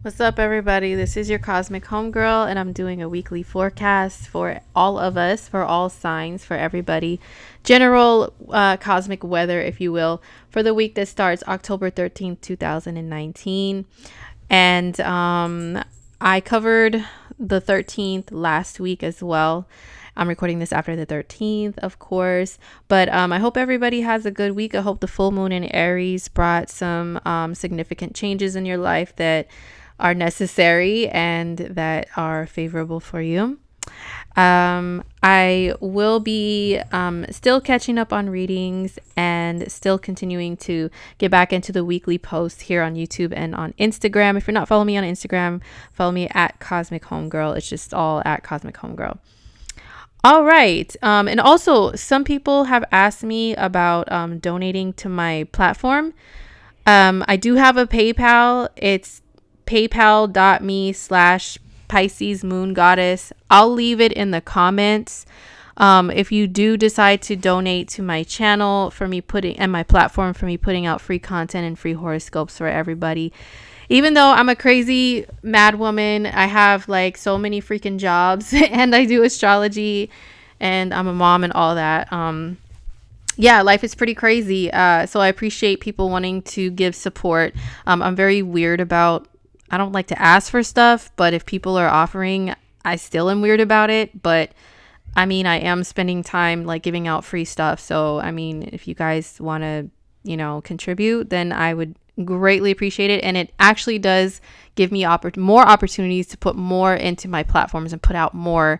What's up, everybody? This is your Cosmic Homegirl, and I'm doing a weekly forecast for all of us, for all signs, for everybody. General cosmic weather, if you will, for the week that starts October 13th, 2019. And I covered the 13th last week as well. I'm recording this after the 13th, of course. But I hope everybody has a good week. I hope the full moon in Aries brought some significant changes in your life that are necessary and that are favorable for you. I will be still catching up on readings and still continuing to get back into the weekly posts here on YouTube and on Instagram. If you're not following me on Instagram, follow me at Cosmic Homegirl. It's just all at Cosmic Homegirl. All right. And also, some people have asked me about donating to my platform. I do have a PayPal. It's paypal.me/Pisces Moon Goddess. I'll leave it in the comments. If you do decide to donate to my channel for me putting and my platform for me putting out free content and free horoscopes for everybody. Even though I'm a crazy mad woman, I have like so many freaking jobs and I do astrology and I'm a mom and all that. Yeah, life is pretty crazy. So I appreciate people wanting to give support. I'm very weird about, I don't like to ask for stuff, but if people are offering, I still am weird about it. But I mean, I am spending time like giving out free stuff. So, I mean, if you guys want to, contribute, then I would greatly appreciate it. And it actually does give me more opportunities to put more into my platforms and put out more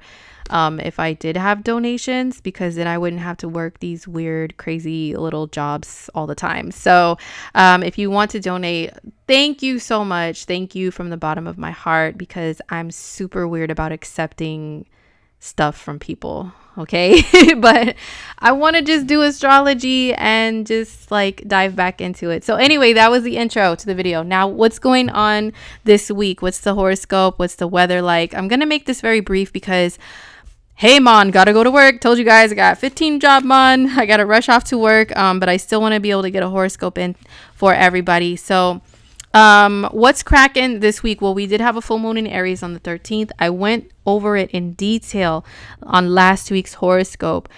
if I did have donations, because then I wouldn't have to work these weird, crazy little jobs all the time. So if you want to donate, thank you so much. Thank you from the bottom of my heart, because I'm super weird about accepting stuff from people. Okay. But I want to just do astrology and just like dive back into it. So anyway, that was the intro to the video. Now, what's going on this week? What's the horoscope? What's the weather like? I'm going to make this very brief because hey, Mon, gotta go to work. Told you guys I got 15 job, Mon. I gotta rush off to work, but I still want to be able to get a horoscope in for everybody. So what's cracking this week? Well, we did have a full moon in Aries on the 13th. I went over it in detail on last week's horoscope.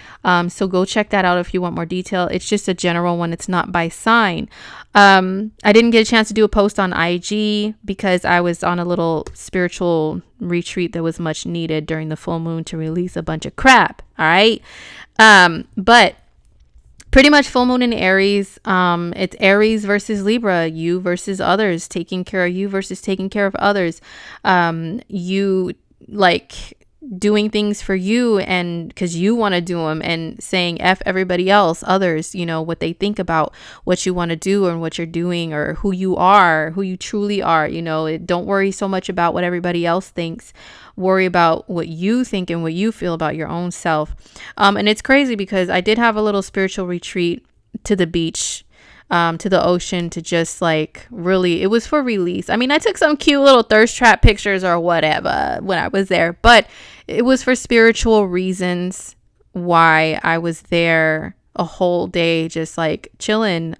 So go check that out if you want more detail. It's just a general one. It's not by sign. I didn't get a chance to do a post on IG because I was on a little spiritual retreat that was much needed during the full moon to release a bunch of crap. All right. But pretty much full moon in Aries. It's Aries versus Libra, you versus others, taking care of you versus taking care of others. You like doing things for you and because you want to do them, and saying F everybody else, others, what they think about what you want to do and what you're doing, or who you are, who you truly are. Don't worry so much about what everybody else thinks. Worry about what you think and what you feel about your own self. And it's crazy because I did have a little spiritual retreat to the beach, to the ocean, to just like really, it was for release. I mean, I took some cute little thirst trap pictures or whatever when I was there, but it was for spiritual reasons why I was there a whole day, just like chilling.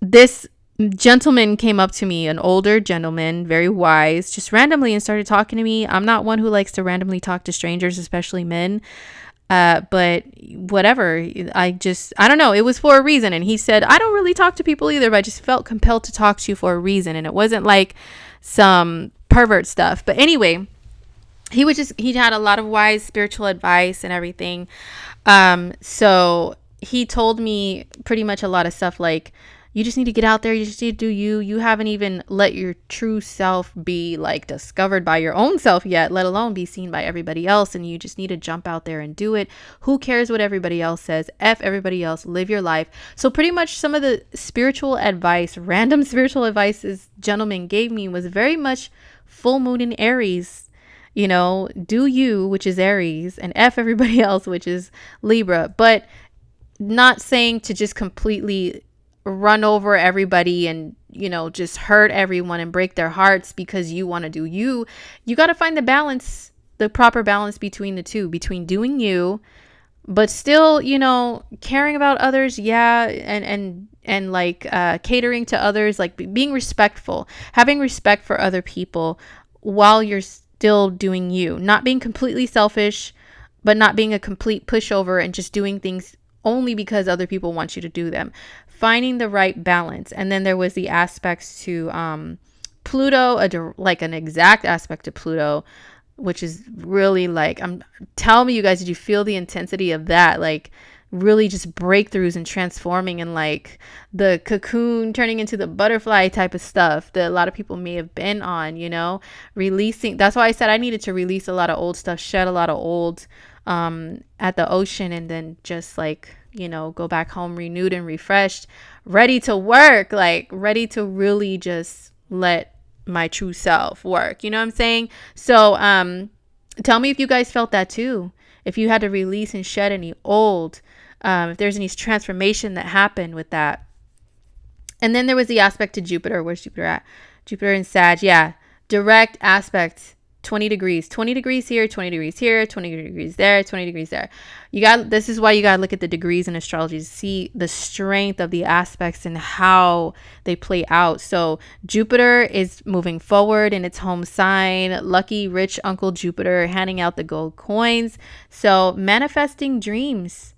This gentleman came up to me, an older gentleman, very wise, just randomly, and started talking to me. I'm not one who likes to randomly talk to strangers, especially men. But whatever, I don't know. It was for a reason. And he said, I don't really talk to people either, but I just felt compelled to talk to you for a reason. And it wasn't like some pervert stuff. But anyway, he had a lot of wise spiritual advice and everything. So he told me pretty much a lot of stuff like, you just need to get out there. You just need to do you. You haven't even let your true self be like discovered by your own self yet, let alone be seen by everybody else. And you just need to jump out there and do it. Who cares what everybody else says? F everybody else. Live your life. So pretty much some of the spiritual advice, random spiritual advice this gentleman gave me was very much full moon in Aries. Do you, which is Aries, and F everybody else, which is Libra. But not saying to just completely run over everybody and just hurt everyone and break their hearts because you want to do you. You got to find the proper balance between the two, between doing you but still caring about others, yeah, and like catering to others, like being respectful, having respect for other people while you're still doing you, not being completely selfish, but not being a complete pushover and just doing things only because other people want you to do them. Finding the right balance. And then there was the aspects to Pluto, like an exact aspect to Pluto, which is really like, tell me, you guys, did you feel the intensity of that? Like really just breakthroughs and transforming, and like the cocoon turning into the butterfly type of stuff that a lot of people may have been on, releasing. That's why I said I needed to release a lot of old stuff, shed a lot of old at the ocean, and then just like, go back home renewed and refreshed, ready to work, like ready to really just let my true self work. You know what I'm saying? So tell me if you guys felt that too. If you had to release and shed any old, if there's any transformation that happened with that. And then there was the aspect to Jupiter. Where's Jupiter at? Jupiter in Sag. Yeah. Direct aspect. 20 degrees here, 20 degrees here, 20 degrees there, 20 degrees there. This is why you got to look at the degrees in astrology to see the strength of the aspects and how they play out. So Jupiter is moving forward in its home sign. Lucky rich Uncle Jupiter handing out the gold coins. So manifesting dreams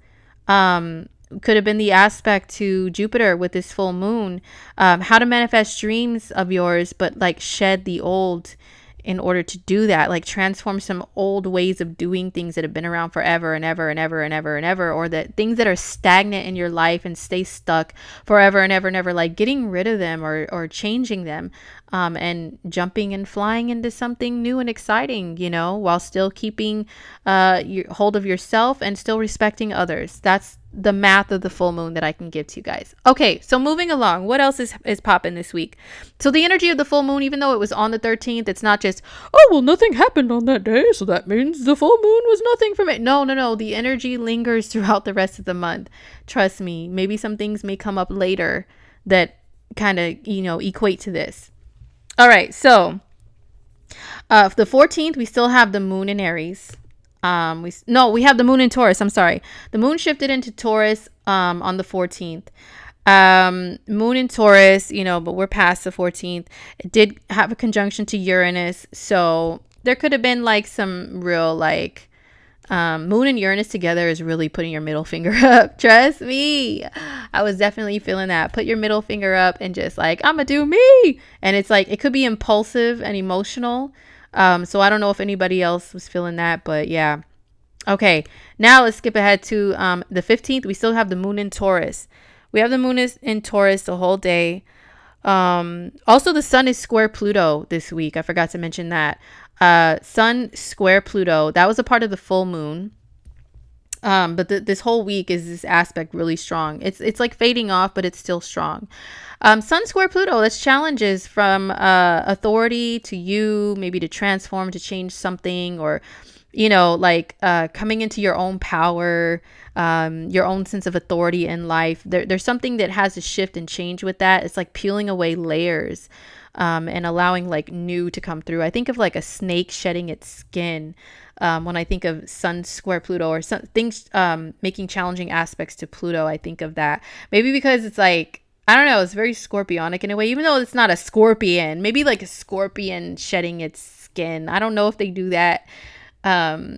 could have been the aspect to Jupiter with this full moon. How to manifest dreams of yours, but like shed the old in order to do that, like transform some old ways of doing things that have been around forever and ever and ever and ever and ever, or that things that are stagnant in your life and stay stuck forever and ever and ever, like getting rid of them or changing them, and jumping and flying into something new and exciting, while still keeping your hold of yourself and still respecting others. That's the math of the full moon that I can give to you guys. Okay, so moving along, what else is popping this week? So the energy of the full moon, even though it was on the 13th, it's not just, oh, well, nothing happened on that day, so that means the full moon was nothing from it. No. The energy lingers throughout the rest of the month. Trust me, maybe some things may come up later that kind of, equate to this. All right, so the 14th, we still have the moon in Aries. We have the moon in Taurus. I'm sorry. The moon shifted into Taurus on the 14th. Moon in Taurus, but we're past the 14th. It did have a conjunction to Uranus. So there could have been like some real like moon and Uranus together is really putting your middle finger up. Trust me. I was definitely feeling that. Put your middle finger up and just like, I'm gonna do me. And it's like, it could be impulsive and emotional. So I don't know if anybody else was feeling that, but yeah. Okay, now let's skip ahead to the 15th. We still have the moon in Taurus. We have the moon in Taurus the whole day. Also, the sun is square Pluto this week. I forgot to mention that. Sun square Pluto. That was a part of the full moon. But this whole week is this aspect really strong. It's like fading off, but it's still strong. Sun square Pluto, that's challenges from authority to you, maybe to transform, to change something, or, coming into your own power, your own sense of authority in life. There's something that has to shift and change with that. It's like peeling away layers and allowing like new to come through. I think of like a snake shedding its skin. When I think of Sun square Pluto or some things making challenging aspects to Pluto, I think of that. Maybe because it's like, I don't know, it's very scorpionic in a way, even though it's not a scorpion. Maybe like a scorpion shedding its skin. I don't know if they do that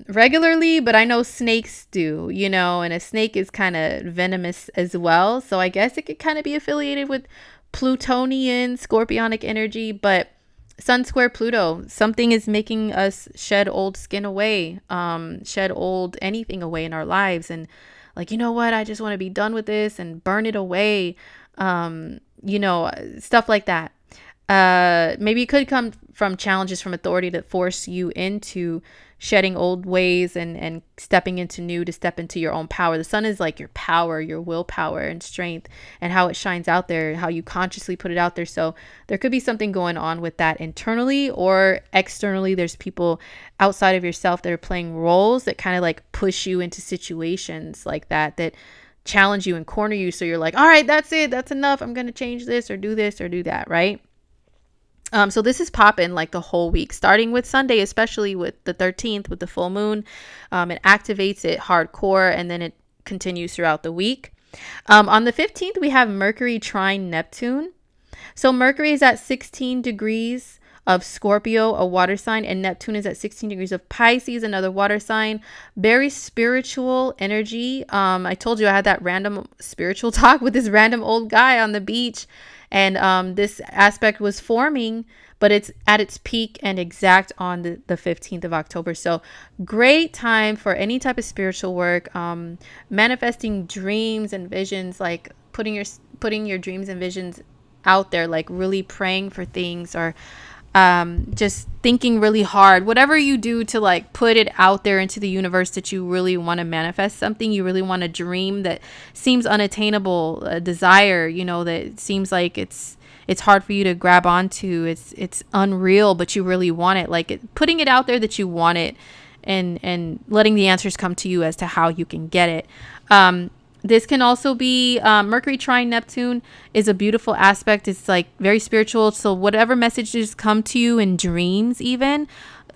regularly, but I know snakes do, and a snake is kind of venomous as well. So I guess it could kind of be affiliated with Plutonian scorpionic energy, but Sun square Pluto, something is making us shed old skin away, shed old anything away in our lives. And like, you know what? I just want to be done with this and burn it away. Stuff like that. Maybe it could come from challenges from authority that force you into shedding old ways and stepping into new, to step into your own power. The sun is like your power, your willpower and strength, and how it shines out there, how you consciously put it out there. So there could be something going on with that internally or externally. There's people outside of yourself that are playing roles that kind of like push you into situations like that challenge you and corner you. So you're like, all right, that's it. That's enough. I'm going to change this or do that. Right. So this is popping like the whole week, starting with Sunday, especially with the 13th, with the full moon. It activates it hardcore, and then it continues throughout the week. On the 15th, we have Mercury trine Neptune. So Mercury is at 16 degrees of Scorpio, a water sign, and Neptune is at 16 degrees of Pisces, another water sign. Very spiritual energy. I told you I had that random spiritual talk with this random old guy on the beach, and this aspect was forming, but it's at its peak and exact on the 15th of October. So great time for any type of spiritual work, manifesting dreams and visions, like putting your dreams and visions out there, like really praying for things, or just thinking really hard, whatever you do to like put it out there into the universe, that you really want to manifest something, you really want a dream that seems unattainable, a desire, that seems like it's hard for you to grab onto, it's unreal, but you really want it, like putting it out there that you want it, and letting the answers come to you as to how you can get it. This can also be Mercury trine Neptune is a beautiful aspect. It's like very spiritual. So whatever messages come to you in dreams, even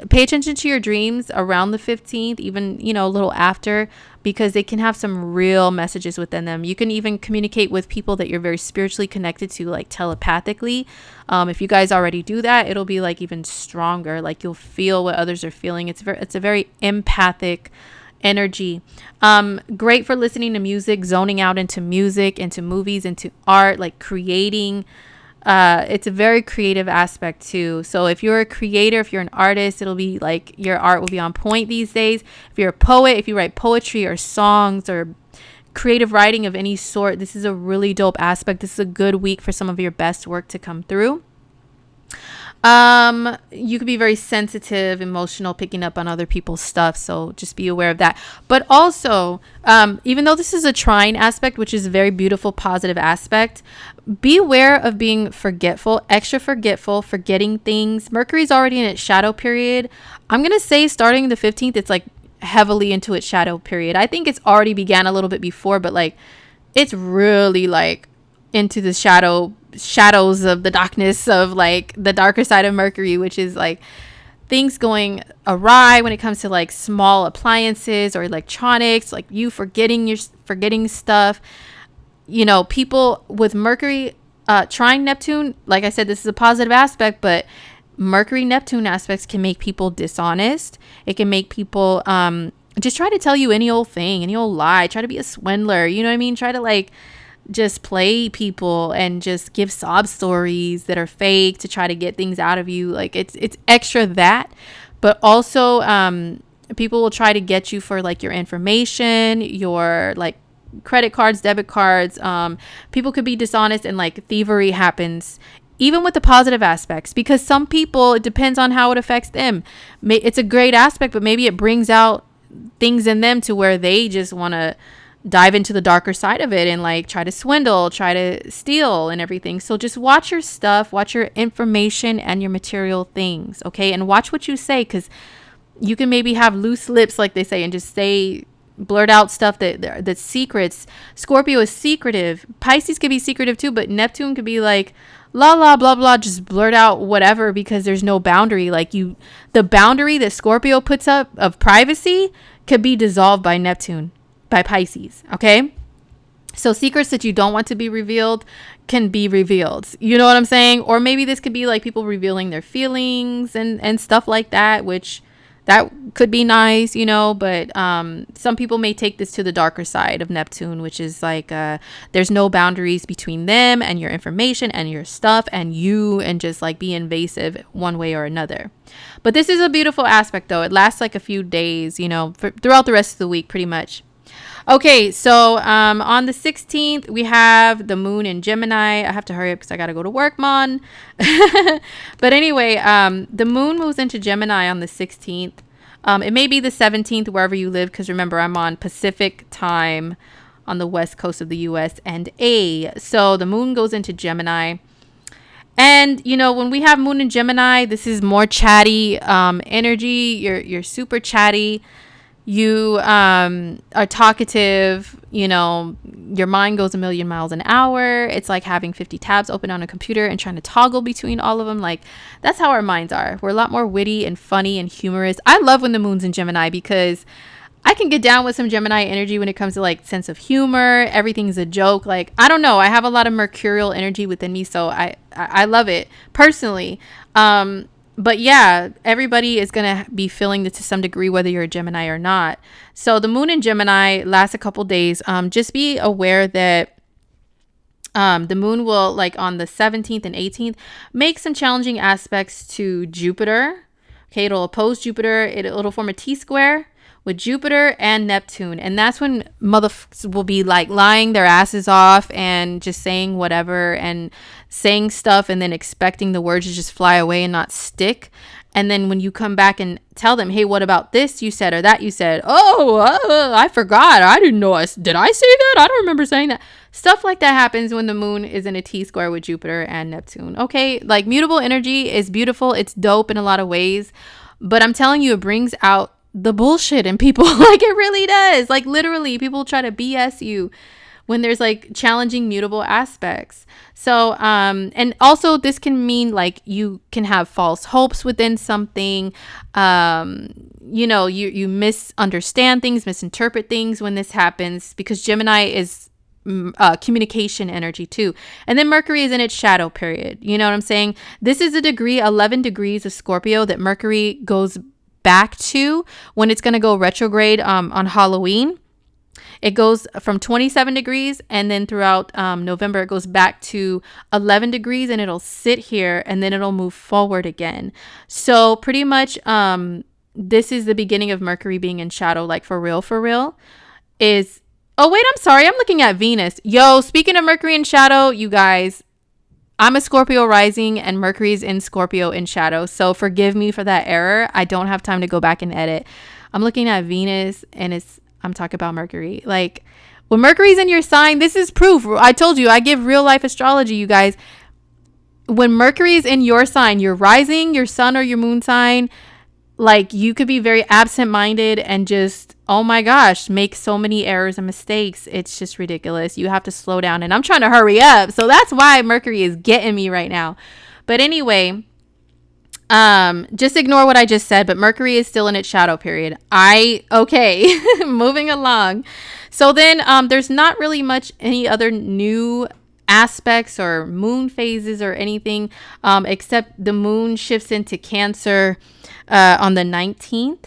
pay attention to your dreams around the 15th, even, a little after, because they can have some real messages within them. You can even communicate with people that you're very spiritually connected to, like telepathically. If you guys already do that, it'll be like even stronger. Like you'll feel what others are feeling. It's a very empathic energy. Great for listening to music, zoning out into music, into movies, into art, like creating. It's a very creative aspect too. So if you're a creator, if you're an artist, it'll be like your art will be on point these days. If you're a poet, if you write poetry or songs or creative writing of any sort, this is a really dope aspect. This is a good week for some of your best work to come through. You could be very sensitive, emotional, picking up on other people's stuff, so just be aware of that. But also, even though this is a trine aspect, which is a very beautiful, positive aspect, be aware of being forgetful, extra forgetful, forgetting things. Mercury's already in its shadow period. I'm gonna say starting the 15th, it's like heavily into its shadow period. I think it's already began a little bit before, but like it's really like into the shadows of the darkness of like the darker side of Mercury, which is like things going awry when it comes to like small appliances or electronics, like you forgetting stuff. People with Mercury trine Neptune, like I said, this is a positive aspect, but Mercury Neptune aspects can make people dishonest. It can make people just try to tell you any old thing, any old lie, try to be a swindler, you know what I mean? Try to like just play people and just give sob stories that are fake to try to get things out of you. Like it's extra that, but also people will try to get you for like your information, your like credit cards, debit cards. People could be dishonest, and like thievery happens even with the positive aspects, because some people, it depends on how it affects them. It's a great aspect, but maybe it brings out things in them to where they just want to dive into the darker side of it and like try to swindle, try to steal and everything. So just watch your stuff, watch your information and your material things, okay? And watch what you say, because you can maybe have loose lips, like they say, and just say, blurt out stuff that's secrets. Scorpio is secretive. Pisces could be secretive too, but Neptune could be like, la la blah blah, just blurt out whatever, because there's no boundary. Like the boundary that Scorpio puts up of privacy could be dissolved by Neptune, by Pisces, okay? So secrets that you don't want to be revealed can be revealed. You know what I'm saying? Or maybe this could be like people revealing their feelings and stuff like that, which that could be nice, but some people may take this to the darker side of Neptune, which is like there's no boundaries between them and your information and your stuff and you, and just like be invasive one way or another. But this is a beautiful aspect though. It lasts like a few days, throughout the rest of the week pretty much. Okay, so on the 16th, we have the moon in Gemini. I have to hurry up because I got to go to work, man. But anyway, the moon moves into Gemini on the 16th. It may be the 17th wherever you live, because remember, I'm on Pacific time on the west coast of the U.S. and so the moon goes into Gemini. And, when we have moon in Gemini, this is more chatty energy. You're super chatty. You are talkative, your mind goes a million miles an hour. It's like having 50 tabs open on a computer and trying to toggle between all of them. Like, that's how our minds are. We're a lot more witty and funny and humorous. I love when the moon's in Gemini, because I can get down with some Gemini energy when it comes to like sense of humor. Everything's a joke. Like, I don't know. I have a lot of mercurial energy within me, so I love it personally. But yeah, everybody is gonna be feeling this to some degree, whether you're a Gemini or not. So the moon in Gemini lasts a couple days. Just be aware that the moon will, like on the 17th and 18th, make some challenging aspects to Jupiter. Okay, it'll oppose Jupiter. It'll form a T-square with Jupiter and Neptune. And that's when motherfuckers will be like lying their asses off and just saying whatever and saying stuff and then expecting the words to just fly away and not stick. And then when you come back and tell them, hey, what about this you said or that you said? Oh, I forgot. I didn't know. Did I say that? I don't remember saying that. Stuff like that happens when the moon is in a T-square with Jupiter and Neptune. Okay, like mutable energy is beautiful. It's dope in a lot of ways. But I'm telling you, it brings out the bullshit in people. Like it really does. Like literally, people try to BS you when there's like challenging mutable aspects. So and also this can mean like you can have false hopes within something. You know, you misunderstand things, misinterpret things when this happens, because Gemini is communication energy too. And then Mercury is in its shadow period. You know what I'm saying? This is a degree, 11 degrees of Scorpio that Mercury goes back to when it's going to go retrograde on Halloween. It goes from 27 degrees and then throughout November it goes back to 11 degrees and it'll sit here and then it'll move forward again. So pretty much this is the beginning of Mercury being in shadow, like for real is. Oh wait, I'm sorry, I'm looking at Venus. Yo, speaking of Mercury in shadow, you guys, I'm a Scorpio rising and Mercury's in Scorpio in shadow. So forgive me for that error. I don't have time to go back and edit. I'm looking at Venus and I'm talking about Mercury. Like when Mercury's in your sign, this is proof. I told you, I give real life astrology, you guys. When Mercury is in your sign, your rising, your sun or your moon sign, like you could be very absent-minded and just, oh my gosh, make so many errors and mistakes. It's just ridiculous. You have to slow down and I'm trying to hurry up. So that's why Mercury is getting me right now. But anyway, just ignore what I just said, but Mercury is still in its shadow period. Okay, moving along. So then there's not really much any other new aspects or moon phases or anything, except the moon shifts into Cancer on the 19th.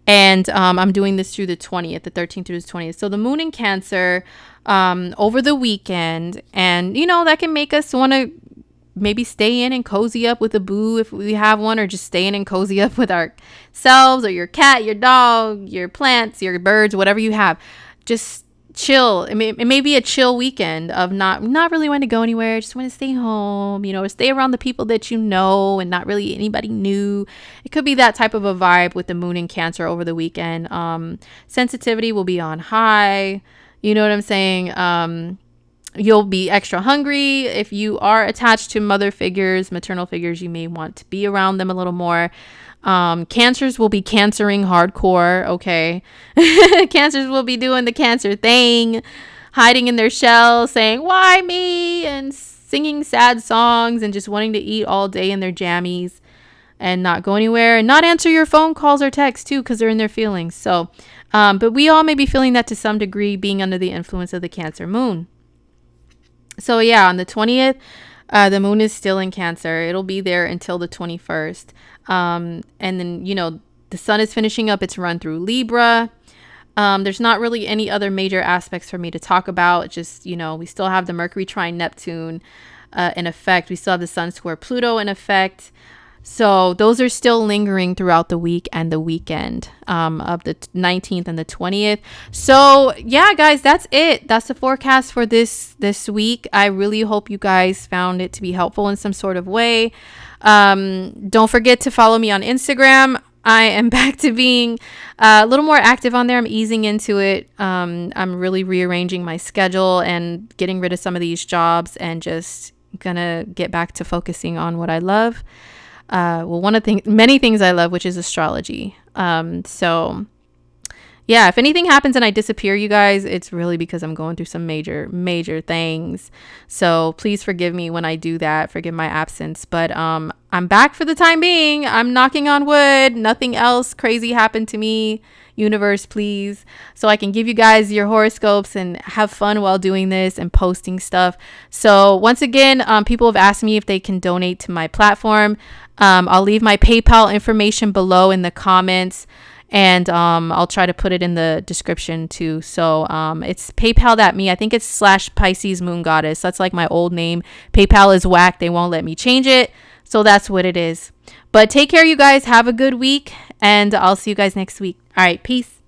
And I'm doing this through the 20th, the 13th through the 20th. So the moon in Cancer over the weekend. And, you know, that can make us want to maybe stay in and cozy up with a boo if we have one, or just stay in and cozy up with ourselves or your cat, your dog, your plants, your birds, whatever you have. Just chill. It may be a chill weekend of not really wanting to go anywhere. Just want to stay home, you know, or stay around the people that you know and not really anybody new. It could be that type of a vibe with the moon in Cancer over the weekend. Sensitivity will be on high. You know what I'm saying? You'll be extra hungry. If you are attached to mother figures, maternal figures, you may want to be around them a little more. Cancers will be cancering hardcore. Okay. Cancers will be doing the Cancer thing, hiding in their shell, saying, why me? And singing sad songs and just wanting to eat all day in their jammies and not go anywhere and not answer your phone calls or texts too, because they're in their feelings. So, but we all may be feeling that to some degree, being under the influence of the Cancer moon. So yeah, on the 20th, the moon is still in Cancer. It'll be there until the 21st. And then, you know, the sun is finishing up its run through Libra. There's not really any other major aspects for me to talk about. It's just, you know, we still have the Mercury trine Neptune in effect. We still have the sun square Pluto in effect. So those are still lingering throughout the week and the weekend of the 19th and the 20th. So yeah, guys, that's it. That's the forecast for this week. I really hope you guys found it to be helpful in some sort of way. Don't forget to follow me on Instagram. I am back to being a little more active on there. I'm easing into it. I'm really rearranging my schedule and getting rid of some of these jobs and just gonna get back to focusing on what I love. Well, one of the many things I love, which is astrology. So yeah, if anything happens and I disappear, you guys, it's really because I'm going through some major things. So please forgive me when I do that. Forgive my absence. But I'm back for the time being. I'm knocking on wood. Nothing else crazy happened to me. Universe, please. So I can give you guys your horoscopes and have fun while doing this and posting stuff. So once again, people have asked me if they can donate to my platform. I'll leave my PayPal information below in the comments. And I'll try to put it in the description too. So it's paypal.me. I think it's /Pisces Moon Goddess. That's like my old name. PayPal is whack. They won't let me change it. So that's what it is. But take care, you guys. Have a good week. And I'll see you guys next week. All right. Peace.